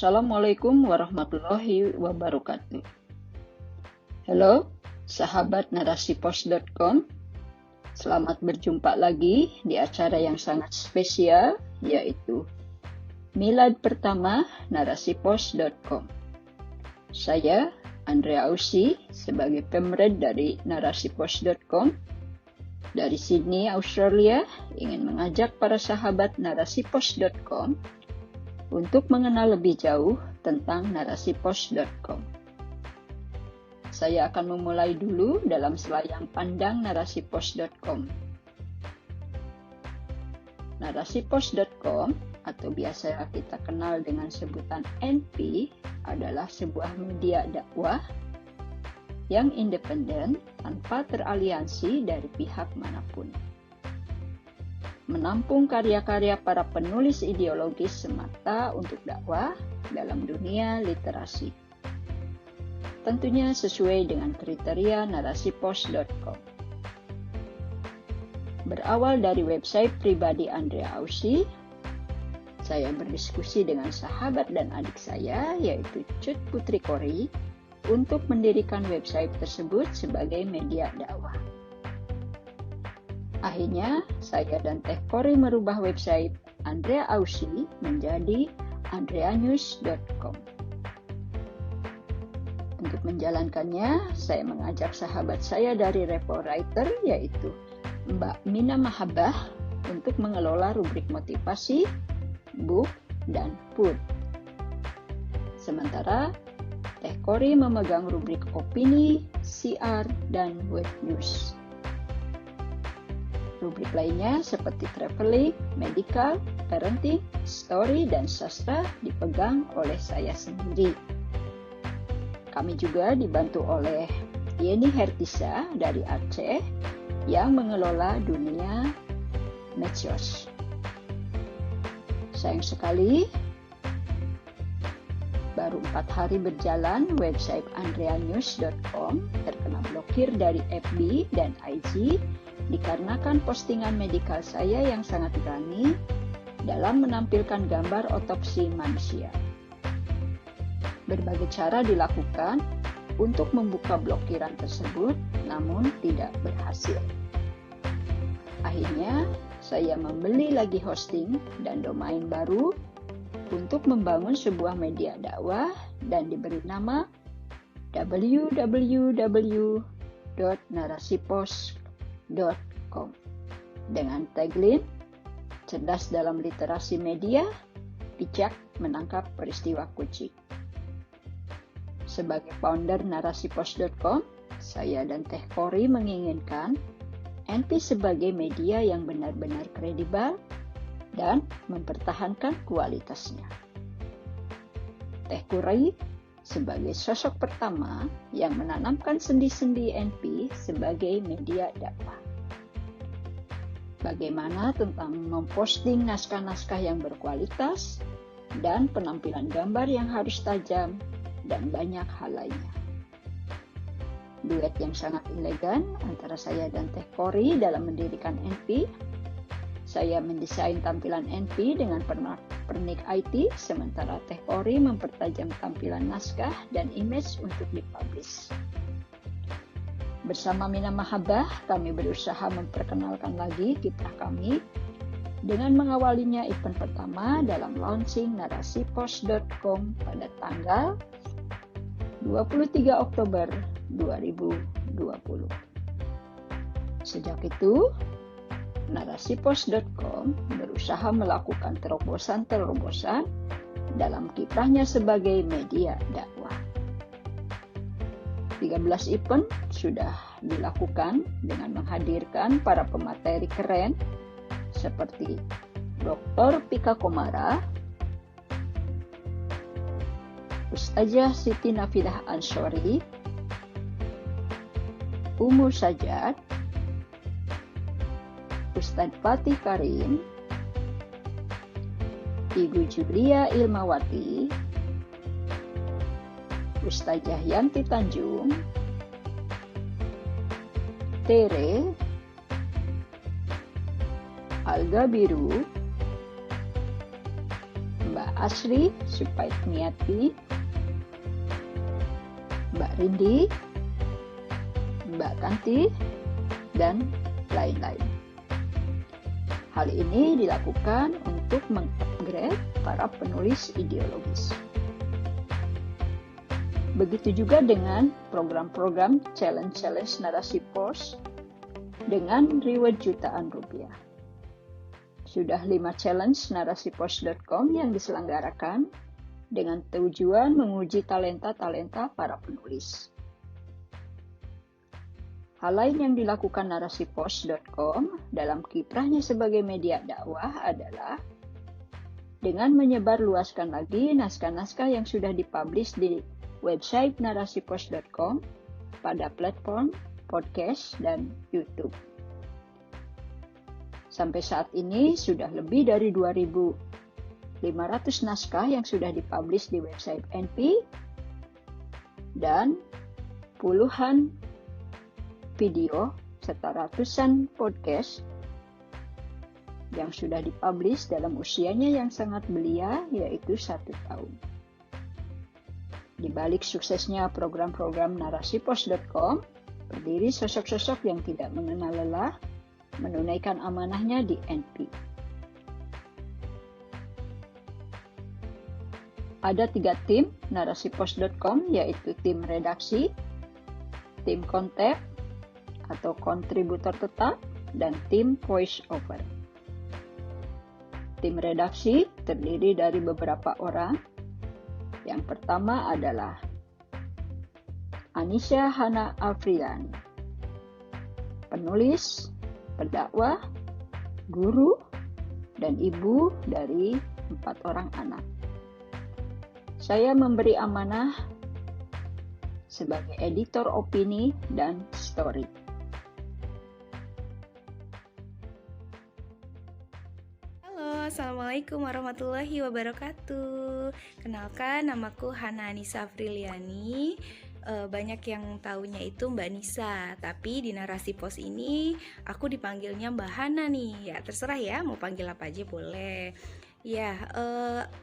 Assalamualaikum warahmatullahi wabarakatuh. Halo, sahabat narasipos.com. Selamat berjumpa lagi di acara yang sangat spesial, yaitu Milad pertama narasipos.com. Saya, Andrea Ausi, sebagai pemred dari narasipos.com, dari Sydney, Australia, ingin mengajak para sahabat narasipos.com untuk mengenal lebih jauh tentang narasipos.com. Saya akan memulai dulu dalam selayang pandang narasipos.com. Narasipos.com, atau biasa kita kenal dengan sebutan NP, adalah sebuah media dakwah yang independen tanpa teraliansi dari pihak manapun. Menampung karya-karya para penulis ideologis semata untuk dakwah dalam dunia literasi. Tentunya sesuai dengan kriteria narasipos.com. Berawal dari website pribadi Andrea Ausi, saya berdiskusi dengan sahabat dan adik saya, yaitu Cut Putri Kori, untuk mendirikan website tersebut sebagai media dakwah. Akhirnya, saya dan Teh Kori merubah website Andrea Ausi menjadi andreanews.com. Untuk menjalankannya, saya mengajak sahabat saya dari Repo Writer, yaitu Mbak Mina Mahabbah, untuk mengelola rubrik motivasi, book, dan food. Sementara, Teh Kori memegang rubrik opini, CR, dan web news. Rubrik lainnya seperti traveling, medical, parenting, story, dan sastra dipegang oleh saya sendiri. Kami juga dibantu oleh Yeni Hertisa dari Aceh yang mengelola dunia medsos. Sayang sekali, baru 4 hari berjalan, website andreanews.com terkena blokir dari FB dan IG dikarenakan postingan medikal saya yang sangat berani dalam menampilkan gambar otopsi manusia. Berbagai cara dilakukan untuk membuka blokiran tersebut, namun tidak berhasil. Akhirnya, saya membeli lagi hosting dan domain baru untuk membangun sebuah media dakwah dan diberi nama www.narasipos.com dengan tagline cerdas dalam literasi media, bijak menangkap peristiwa kucing. Sebagai founder narasipos.com, saya dan Teh Kori menginginkan NP sebagai media yang benar-benar kredibel dan mempertahankan kualitasnya. Teh Kori sebagai sosok pertama yang menanamkan sendi-sendi NP sebagai media dakwah. Bagaimana tentang memposting naskah-naskah yang berkualitas dan penampilan gambar yang harus tajam dan banyak hal lainnya. Duet yang sangat elegan antara saya dan Teh Kori dalam mendirikan NP. Saya mendesain tampilan NP dengan pernik IT, sementara Teh Kori mempertajam tampilan naskah dan image untuk dipublish. Bersama Mina Mahabbah, kami berusaha memperkenalkan lagi kiprah kami dengan mengawalinya event pertama dalam launching narasipos.com pada tanggal 23 Oktober 2020. Sejak itu, narasipos.com berusaha melakukan terobosan-terobosan dalam kiprahnya sebagai media dakwah. 13 event sudah dilakukan dengan menghadirkan para pemateri keren seperti Dr. Pika Komara, Ustazah Siti Nafidah Ansori, Umur Sajad, Ustadz Fatih Karim, Ibu Julia Ilmawati, Ustazah Yanti Tanjung, Tere, Alga Biru, Mbak Asri Supaitmiati, Mbak Rindi, Mbak Kanti, dan lain-lain. Hal ini dilakukan untuk mengupgrade para penulis ideologis. Begitu juga dengan program-program challenge narasi pos dengan reward jutaan rupiah. Sudah 5 challenge narasipos.com yang diselenggarakan dengan tujuan menguji talenta-talenta para penulis. Hal lain yang dilakukan narasipos.com dalam kiprahnya sebagai media dakwah adalah dengan menyebarluaskan lagi naskah-naskah yang sudah dipublish di website narasipos.com pada platform podcast dan YouTube. Sampai saat ini sudah lebih dari 2.500 naskah yang sudah dipublish di website NP dan puluhan video serta ratusan podcast yang sudah dipublish dalam usianya yang sangat belia, yaitu 1 tahun. Di balik suksesnya program-program narasipos.com, berdiri sosok-sosok yang tidak mengenal lelah, menunaikan amanahnya di NP. Ada 3 tim narasipos.com, yaitu tim redaksi, tim konten atau kontributor tetap, dan tim voice over. Tim redaksi terdiri dari beberapa orang. Yang pertama adalah Anisha Hana Afriani, penulis, pendakwah, guru, dan ibu dari 4 orang anak. Saya memberi amanah sebagai editor opini dan story. Assalamualaikum warahmatullahi wabarakatuh. Kenalkan, namaku Hana Anissa Afriliani. Banyak yang taunya itu Mbak Nisa, tapi di narasi pos ini aku dipanggilnya Mbak Hana nih. Ya terserah ya, mau panggil apa aja boleh. Ya,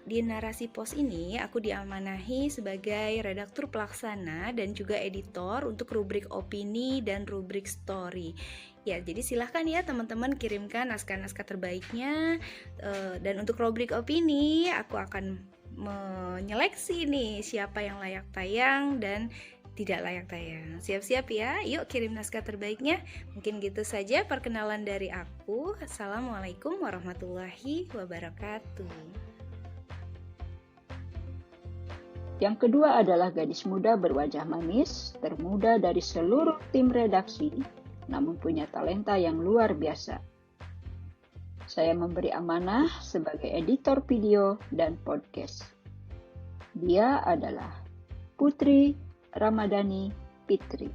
di narasi pos ini aku diamanahi sebagai redaktur pelaksana dan juga editor untuk rubrik opini dan rubrik story. Ya, jadi silahkan ya teman-teman kirimkan naskah-naskah terbaiknya. Dan untuk rubrik opini, aku akan menyeleksi nih siapa yang layak tayang dan tidak layak tayang. Siap-siap ya, yuk kirim naskah terbaiknya. Mungkin gitu saja perkenalan dari aku. Assalamualaikum warahmatullahi wabarakatuh. Yang kedua adalah gadis muda berwajah manis, termuda dari seluruh tim redaksi, namun punya talenta yang luar biasa. Saya memberi amanah sebagai editor video dan podcast. Dia adalah Putri Ramadhani Fitri.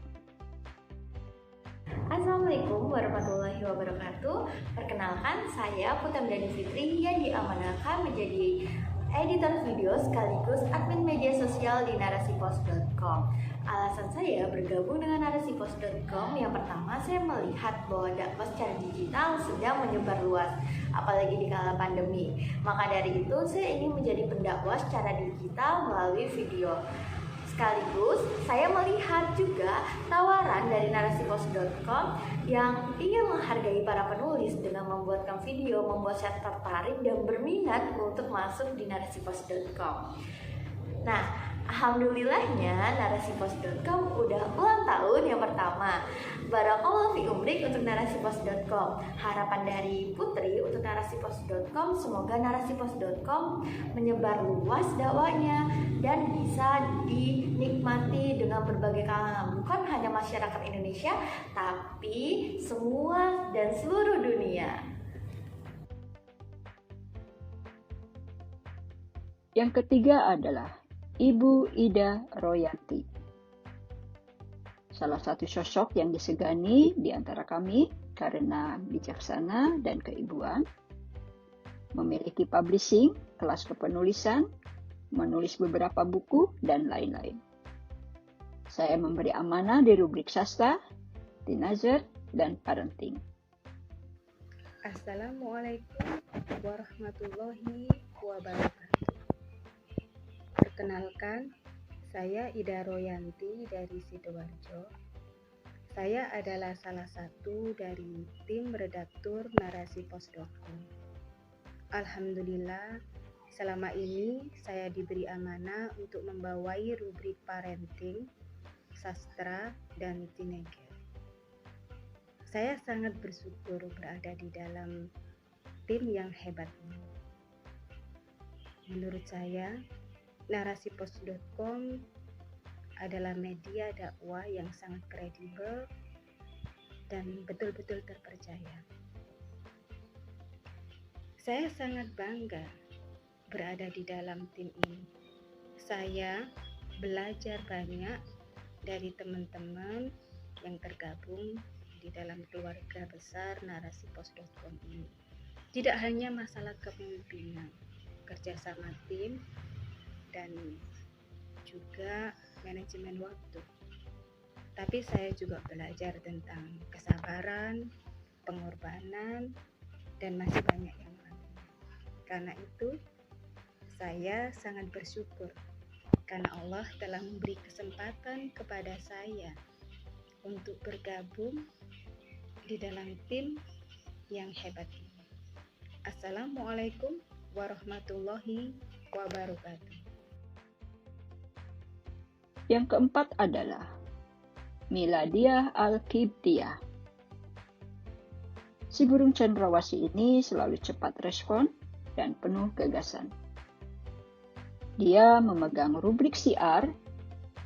Assalamualaikum warahmatullahi wabarakatuh. Perkenalkan, saya Putri Ramadhani Fitri yang diamanahkan menjadi editor video sekaligus admin media sosial di narasipos.com. Alasan saya bergabung dengan narasipos.com, yang pertama saya melihat bahwa dakwah secara digital sedang menyebar luas, apalagi di kala pandemi. Maka dari itu saya ingin menjadi pendakwah secara digital melalui video. Sekaligus saya melihat juga tawaran dari narasipos.com yang ingin menghargai para penulis dengan membuatkan video, membuat saya tertarik dan berminat untuk masuk di narasipos.com. Nah, alhamdulillahnya narasipos.com udah ulang tahun yang pertama. Barakallahu fi umrik untuk narasipos.com. Harapan dari Putri untuk narasipos.com, semoga narasipos.com menyebar luas dakwahnya dan bisa dinikmati dengan berbagai kalangan, bukan hanya masyarakat Indonesia, tapi semua dan seluruh dunia. Yang ketiga adalah Ibu Ida Royanti, salah satu sosok yang disegani di antara kami karena bijaksana dan keibuan, memiliki publishing, kelas kepenulisan, menulis beberapa buku, dan lain-lain. Saya memberi amanah di rubrik sastra, teenager, dan parenting. Assalamualaikum warahmatullahi wabarakatuh. Perkenalkan, saya Ida Royanti dari Sidoarjo. Saya adalah salah satu dari tim redaktur narasipos.com. Alhamdulillah, selama ini saya diberi amanah untuk membawai rubrik parenting, sastra, dan teenager. Saya sangat bersyukur berada di dalam tim yang hebat ini. Menurut saya, narasipos.com adalah media dakwah yang sangat kredibel dan betul-betul terpercaya. Saya sangat bangga berada di dalam tim ini. Saya belajar banyak dari teman-teman yang tergabung di dalam keluarga besar narasipos.com ini. Tidak hanya masalah kepemimpinan, kerjasama tim, dan juga manajemen waktu. Tapi saya juga belajar tentang kesabaran, pengorbanan, dan masih banyak yang lain. Karena itu, saya sangat bersyukur karena Allah telah memberi kesempatan kepada saya untuk bergabung di dalam tim yang hebat ini. Assalamualaikum warahmatullahi wabarakatuh. Yang keempat adalah Miladiah Al-Qibtiyah. Si burung cendrawasih ini selalu cepat respon dan penuh gagasan. Dia memegang rubrik siar,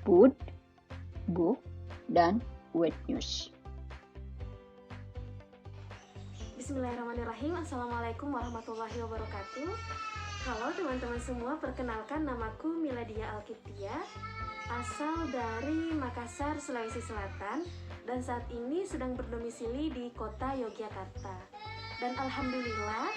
Put, Book, dan Wet News. Bismillahirrahmanirrahim. Assalamualaikum warahmatullahi wabarakatuh. Halo teman-teman semua, perkenalkan namaku Miladiah Al-Qibtiyah, asal dari Makassar, Sulawesi Selatan, dan saat ini sedang berdomisili di kota Yogyakarta. Dan alhamdulillah,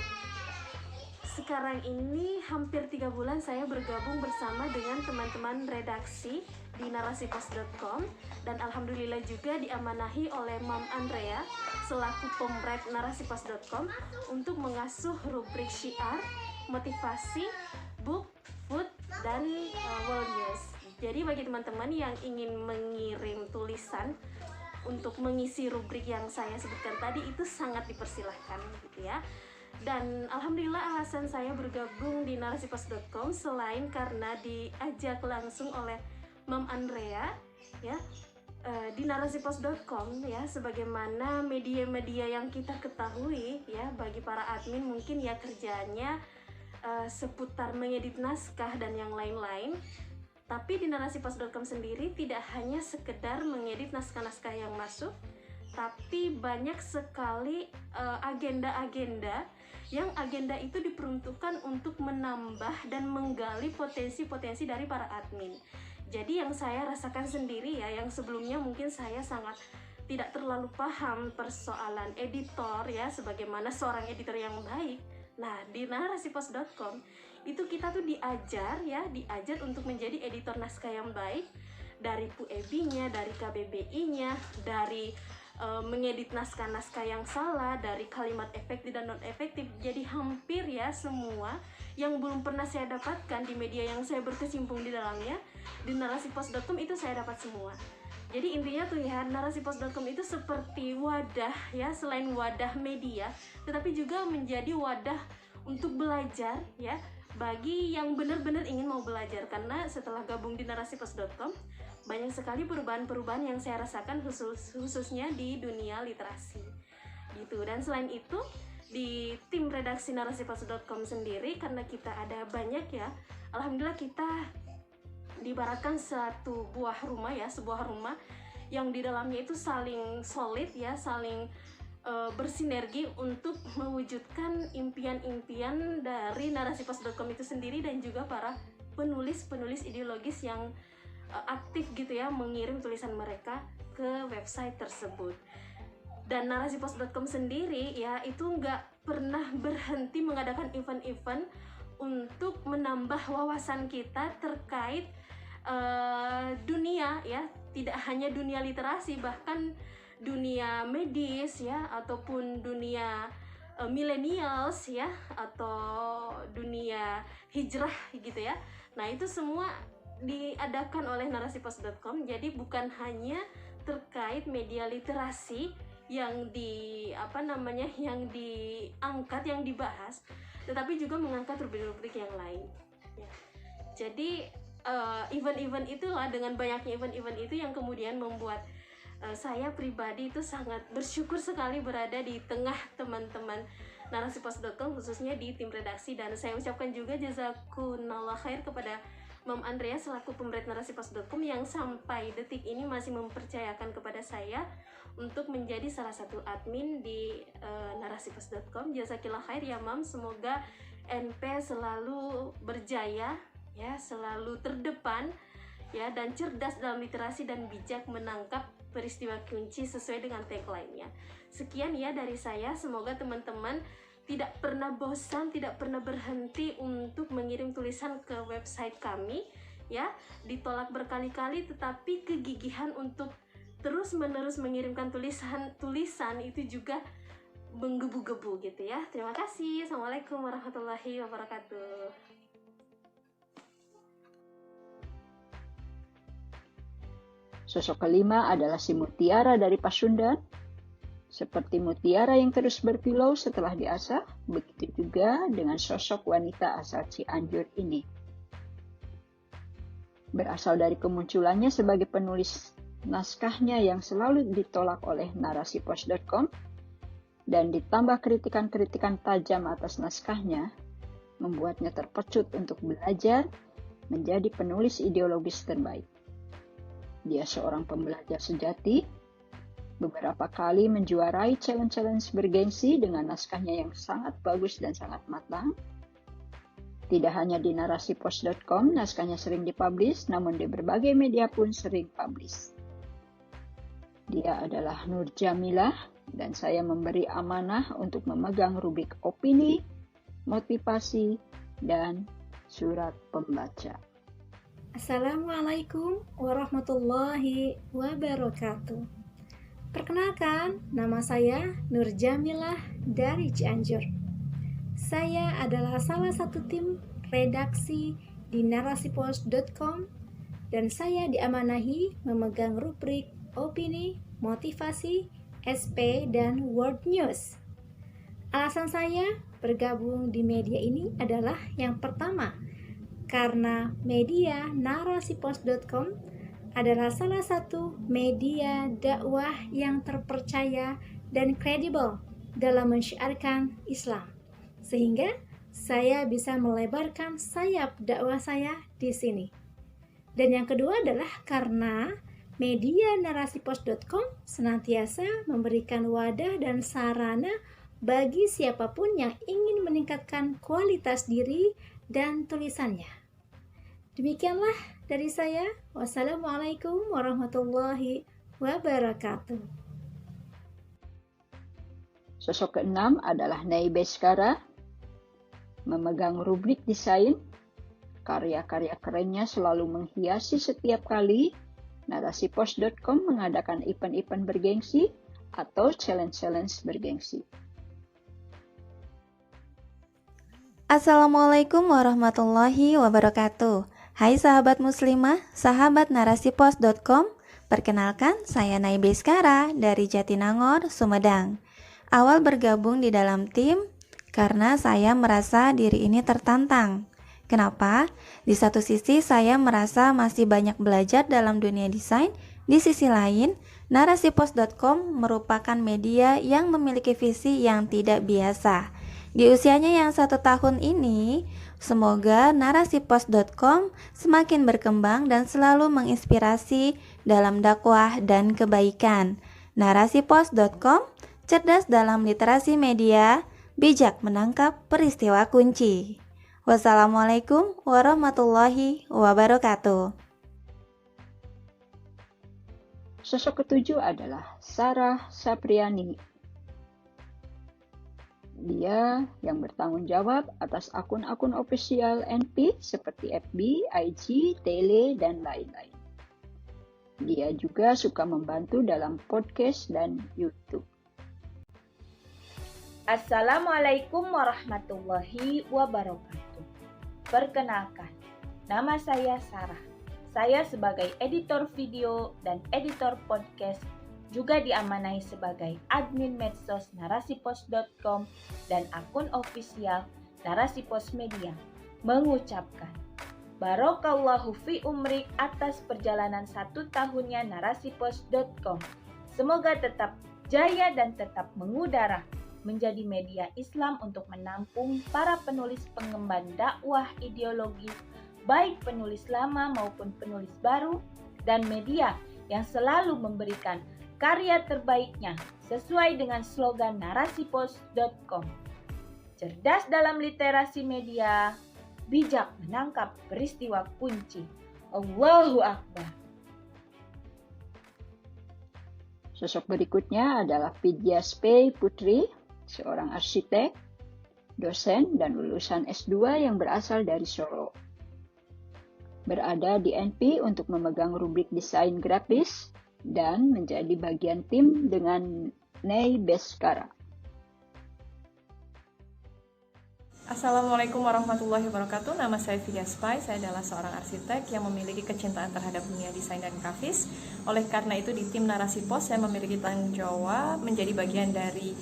sekarang ini hampir 3 bulan saya bergabung bersama dengan teman-teman redaksi di narasipos.com, dan alhamdulillah juga diamanahi oleh Mam Andrea selaku pemret narasipos.com untuk mengasuh rubrik syiar, motivasi, book, food, dan world news. Jadi bagi teman-teman yang ingin mengirim tulisan untuk mengisi rubrik yang saya sebutkan tadi, itu sangat dipersilahkan gitu ya. Dan alhamdulillah alasan saya bergabung di narasipos.com selain karena diajak langsung oleh Mam Andrea ya, di narasipos.com ya, sebagaimana media-media yang kita ketahui ya, bagi para admin mungkin ya kerjanya seputar mengedit naskah dan yang lain-lain. Tapi di narasipos.com sendiri tidak hanya sekedar mengedit naskah-naskah yang masuk, tapi banyak sekali agenda-agenda yang agenda itu diperuntukkan untuk menambah dan menggali potensi-potensi dari para admin. Jadi yang saya rasakan sendiri ya, yang sebelumnya mungkin saya sangat tidak terlalu paham persoalan editor ya, sebagaimana seorang editor yang baik. Nah, di narasipos.com itu kita tuh diajar untuk menjadi editor naskah yang baik, dari PUEB-nya, dari KBBI-nya, dari mengedit naskah-naskah yang salah, dari kalimat efektif dan non efektif. Jadi hampir ya semua yang belum pernah saya dapatkan di media yang saya berkecimpung di dalamnya, di narasipos.com itu saya dapat semua. Jadi intinya tuh ya, narasipos.com itu seperti wadah ya, selain wadah media, tetapi juga menjadi wadah untuk belajar ya, bagi yang benar-benar ingin mau belajar. Karena setelah gabung di narasipos.com, banyak sekali perubahan-perubahan yang saya rasakan khususnya di dunia literasi gitu. Dan selain itu, di tim redaksi narasipos.com sendiri, karena kita ada banyak ya, alhamdulillah kita diibaratkan satu buah rumah ya, sebuah rumah yang di dalamnya itu saling solid ya, saling bersinergi untuk mewujudkan impian-impian dari narasipos.com itu sendiri, dan juga para penulis-penulis ideologis yang aktif gitu ya, mengirim tulisan mereka ke website tersebut. Dan narasipos.com sendiri ya, itu nggak pernah berhenti mengadakan event-event untuk menambah wawasan kita terkait dunia ya, tidak hanya dunia literasi, bahkan dunia medis ya, ataupun dunia millennials ya, atau dunia hijrah gitu ya. Nah, itu semua diadakan oleh narasipos.com. Jadi bukan hanya terkait media literasi yang yang diangkat, yang dibahas, tetapi juga mengangkat rubrik-rubrik yang lain. Ya. Jadi event-event itulah, dengan banyaknya event-event itu yang kemudian membuat saya pribadi itu sangat bersyukur sekali berada di tengah teman-teman narasipos.com, khususnya di tim redaksi. Dan saya ucapkan juga jazakumullah khair kepada Mam Andrea selaku pemberit narasipos.com yang sampai detik ini masih mempercayakan kepada saya untuk menjadi salah satu admin di narasipos.com. Jazakillah khair ya Mam, semoga NP selalu berjaya ya, selalu terdepan ya, dan cerdas dalam literasi dan bijak menangkap peristiwa kunci sesuai dengan tagline-nya. Sekian ya dari saya, semoga teman-teman tidak pernah bosan, tidak pernah berhenti untuk mengirim tulisan ke website kami ya, ditolak berkali-kali tetapi kegigihan untuk terus-menerus mengirimkan tulisan itu juga menggebu-gebu gitu ya. Terima kasih. Assalamualaikum warahmatullahi wabarakatuh. Sosok kelima adalah si mutiara dari Pasundan. Seperti mutiara yang terus berkilau setelah diasah, begitu juga dengan sosok wanita asal Cianjur ini. Berasal dari kemunculannya sebagai penulis naskahnya yang selalu ditolak oleh narasipos.com, dan ditambah kritikan-kritikan tajam atas naskahnya, membuatnya terpecut untuk belajar menjadi penulis ideologis terbaik. Dia seorang pembelajar sejati, beberapa kali menjuarai challenge-challenge bergengsi dengan naskahnya yang sangat bagus dan sangat matang. Tidak hanya di narasipos.com naskahnya sering dipublish, namun di berbagai media pun sering publish. Dia adalah Nur Jamilah, dan saya memberi amanah untuk memegang rubrik opini, motivasi, dan surat pembaca. Assalamualaikum warahmatullahi wabarakatuh. Perkenalkan, nama saya Nur Jamilah dari Cianjur. Saya adalah salah satu tim redaksi di narasipos.com dan saya diamanahi memegang rubrik opini, motivasi, SP, dan World News. Alasan saya bergabung di media ini adalah yang pertama, karena media narasipos.com adalah salah satu media dakwah yang terpercaya dan kredibel dalam mensyiarkan Islam, sehingga saya bisa melebarkan sayap dakwah saya di sini. Dan yang kedua adalah karena media narasipos.com senantiasa memberikan wadah dan sarana bagi siapapun yang ingin meningkatkan kualitas diri dan tulisannya. Demikianlah dari saya. Wassalamualaikum warahmatullahi wabarakatuh. Sosok keenam adalah Nay Beskara, memegang rubrik desain. Karya-karya kerennya selalu menghiasi setiap kali narasipos.com mengadakan event-event bergengsi atau challenge-challenge bergengsi. Assalamualaikum warahmatullahi wabarakatuh. Hai sahabat muslimah, sahabat narasipos.com. Perkenalkan, saya Nay Beskara dari Jatinangor, Sumedang. Awal bergabung di dalam tim karena saya merasa diri ini tertantang. Kenapa? Di satu sisi saya merasa masih banyak belajar dalam dunia desain, di sisi lain narasipos.com merupakan media yang memiliki visi yang tidak biasa. Di usianya yang 1 tahun ini, semoga narasipos.com semakin berkembang dan selalu menginspirasi dalam dakwah dan kebaikan. Narasipos.com cerdas dalam literasi media, bijak menangkap peristiwa kunci. Wassalamualaikum warahmatullahi wabarakatuh. Sosok ketujuh adalah Sarah Sapriani. Dia yang bertanggung jawab atas akun-akun ofisial NP seperti FB, IG, Tele, dan lain-lain. Dia juga suka membantu dalam podcast dan YouTube. Assalamualaikum warahmatullahi wabarakatuh. Perkenalkan, Nama saya Sarah. Saya sebagai editor video dan editor podcast juga diamanai sebagai admin medsos narasipos.com dan akun ofisial Narasi Pos Media, mengucapkan Barokallahu fi umrik atas perjalanan 1 tahunnya narasipos.com. Semoga tetap jaya dan tetap mengudara menjadi media Islam untuk menampung para penulis pengemban dakwah ideologi, baik penulis lama maupun penulis baru, dan media yang selalu memberikan karya terbaiknya sesuai dengan slogan narasipos.com. Cerdas dalam literasi media, bijak menangkap peristiwa kunci. Allahu Akbar. Sosok berikutnya adalah Pidyaspe Putri, seorang arsitek, dosen, dan lulusan S2 yang berasal dari Solo. Berada di NP untuk memegang rubrik desain grafis dan menjadi bagian tim dengan Nei Beskara. Assalamualaikum warahmatullahi wabarakatuh. Nama saya Pidyaspe. Saya adalah seorang arsitek yang memiliki kecintaan terhadap dunia desain dan grafis. Oleh karena itu di tim Narasi Pos saya memiliki tanggung jawab menjadi bagian dari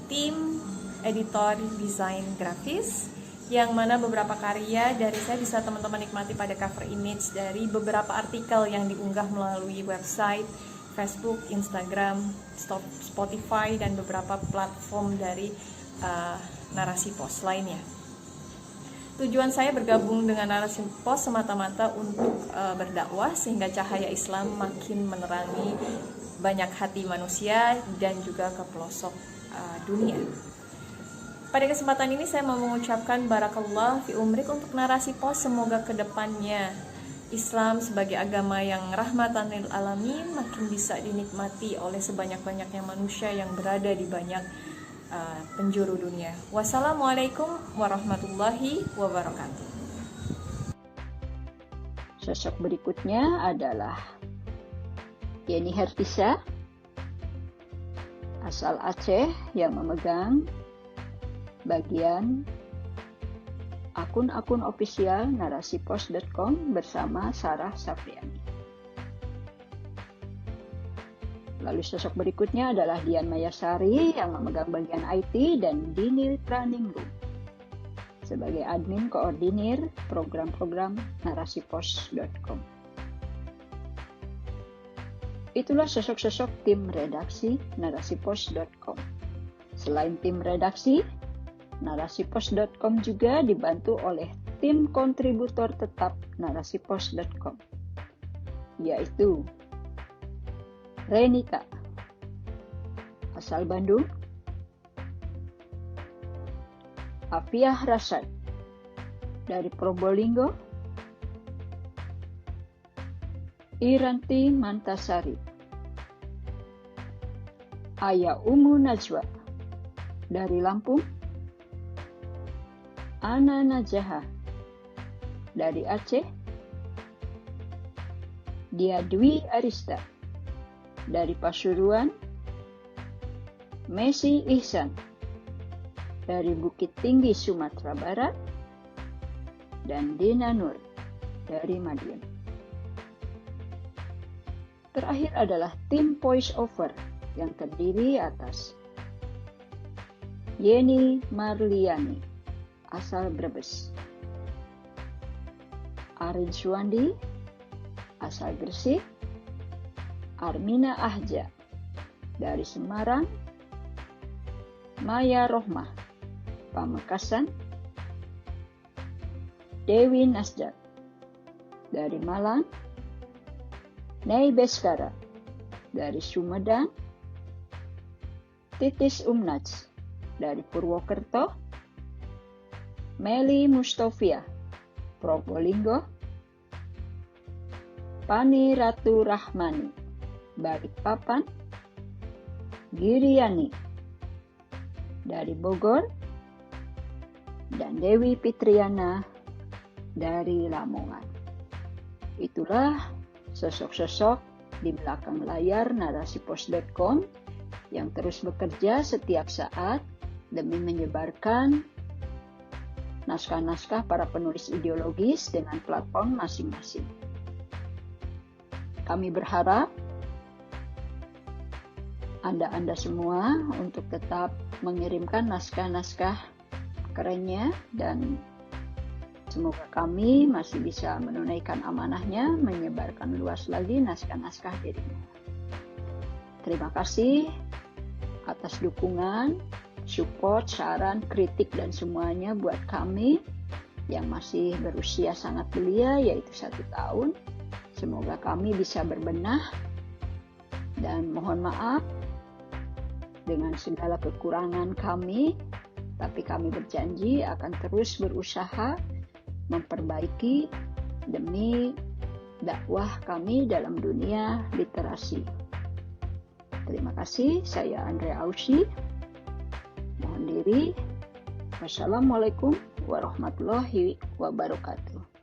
tim editor desain grafis, yang mana beberapa karya dari saya bisa teman-teman nikmati pada cover image dari beberapa artikel yang diunggah melalui website, Facebook, Instagram, Spotify, dan beberapa platform dari Narasi Pos lainnya. Tujuan saya bergabung dengan Narasi Pos semata-mata untuk berdakwah sehingga cahaya Islam makin menerangi banyak hati manusia dan juga ke pelosok dunia. Pada kesempatan ini saya mau mengucapkan barakallah fi umrik untuk Narasi Pos. Semoga kedepannya Islam sebagai agama yang rahmatan lil alamin makin bisa dinikmati oleh sebanyak-banyaknya manusia yang berada di banyak penjuru dunia. Wassalamualaikum warahmatullahi wabarakatuh. Sosok berikutnya adalah Yeni Hertisa, asal Aceh, yang memegang bagian akun-akun ofisial narasipos.com bersama Sarah Safriani. Lalu sosok berikutnya adalah Dian Mayasari yang memegang bagian IT dan Dinil Running Room sebagai admin koordinir program-program narasipos.com. Itulah sosok-sosok tim redaksi narasipos.com. Selain tim redaksi, narasipos.com juga dibantu oleh tim kontributor tetap narasipos.com, yaitu Renita, asal Bandung, Afiah Rasad, dari Probolinggo, Iranti Mantasari, Aya Umu Najwa, dari Lampung, Ana Najaha, dari Aceh, Dia Dwi Arista, dari Pasuruan, Messi Ihsan, dari Bukit Tinggi Sumatera Barat, dan Dina Nur, dari Madiun. Terakhir adalah tim voice over yang terdiri atas Yeni Marliani, asal Brebes, Arin Suwandi, asal Gresik, Armina Ahja, dari Semarang, Maya Rohmah, Pamekasan, Dewi Nasdaq, dari Malang, Nei Beskara, dari Sumedang, Titis Umnats, dari Purwokerto, Meli Mustofia, Probolinggo, Pani Ratu Rahmani, Balikpapan, Giriani, dari Bogor, dan Dewi Fitriana, dari Lamongan. Itulah sosok-sosok di belakang layar narasipos.com yang terus bekerja setiap saat demi menyebarkan naskah-naskah para penulis ideologis dengan platform masing-masing. Kami berharap Anda semua untuk tetap mengirimkan naskah-naskah kerennya, dan semoga kami masih bisa menunaikan amanahnya menyebarkan luas lagi naskah-naskah dirinya. Terima kasih atas dukungan, support, saran, kritik, dan semuanya buat kami yang masih berusia sangat belia, yaitu 1 tahun. Semoga kami bisa berbenah, dan mohon maaf dengan segala kekurangan kami, tapi kami berjanji akan terus berusaha memperbaiki demi dakwah kami dalam dunia literasi. Terima kasih, saya Andrea Ausi. Mohon diri. Wassalamualaikum warahmatullahi wabarakatuh.